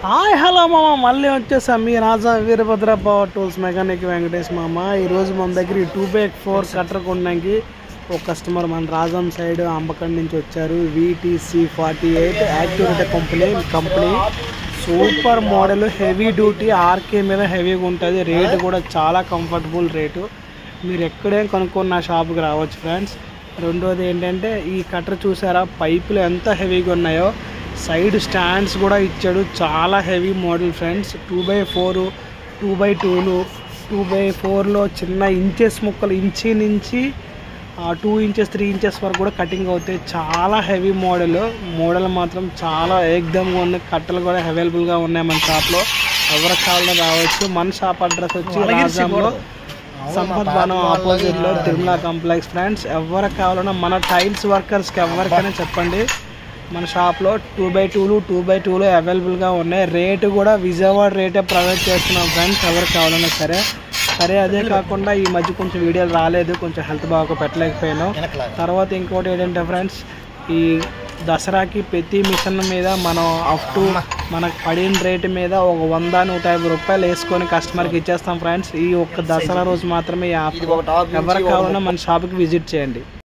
Hi hello మామ, మళ్ళీ వచ్చేసాం మీ Raja Veerabhadra power tools mechanic Venkatesh మామ. ఈరోజు మన దగ్గర 2x4 కట్టర్ కొనడానికి ఒక కస్టమర్ మన రాజం సైడ్ అంబకండి నుంచి వచ్చారు. VTC48 activator company super model, heavy duty, ఆర్కే మీద హెవీగా ఉంటుంది. రేటు కూడా చాలా కంఫర్టబుల్ రేటు. మీరు ఎక్కడేం కనుక్కొని నా షాప్కి రావచ్చు ఫ్రెండ్స్. రెండోది ఏంటంటే ఈ కట్టర్ చూసారా, పైపులు ఎంత హెవీగా ఉన్నాయో, సైడ్ స్టాండ్స్ కూడా ఇచ్చాడు. చాలా హెవీ మోడల్ ఫ్రెండ్స్. 2x4 2x2లు 2x4లో చిన్న ఇంచెస్ ముక్కలు, ఇంచి నుంచి 2 ఇంచెస్ 3 ఇంచెస్ వరకు కూడా కటింగ్ అవుతాయి. చాలా హెవీ మోడల్ మాత్రం చాలా ఏకదమ్గా ఉన్నాయి. కట్టలు కూడా అవైలబుల్గా ఉన్నాయి మన షాప్లో. ఎవరికి కావాలని రావచ్చు. మన షాప్ అడ్రస్ వచ్చి రాజంలో సంపత్ భవనం ఆపోజిట్లో తిరుమల కాంప్లెక్స్ ఫ్రెండ్స్. ఎవరికి కావాలన్నా మన టైల్స్ వర్కర్స్కి ఎవరికైనా చెప్పండి. మన షాప్లో 2x2లు అవైలబుల్గా ఉన్నాయి. రేటు కూడా విజయవాడ రేటే ప్రొవైడ్ చేస్తున్నాం ఫ్రెండ్స్, ఎవరికి కావాలన్నా సరే. అదే కాకుండా ఈ మధ్య కొంచెం వీడియోలు రాలేదు, కొంచెం హెల్త్ బాగా పెట్టలేకపోయాను. తర్వాత ఇంకోటి ఏంటంటే ఫ్రెండ్స్, ఈ దసరాకి ప్రతి మిషన్ మీద మనం మనకు పడిన రేటు మీద ఒక 100-150 రూపాయలు వేసుకొని కస్టమర్కి ఇచ్చేస్తాం ఫ్రెండ్స్. ఈ ఒక్క దసరా రోజు మాత్రమే. ఎవరికి కావాలన్నా మన షాప్కి విజిట్ చేయండి.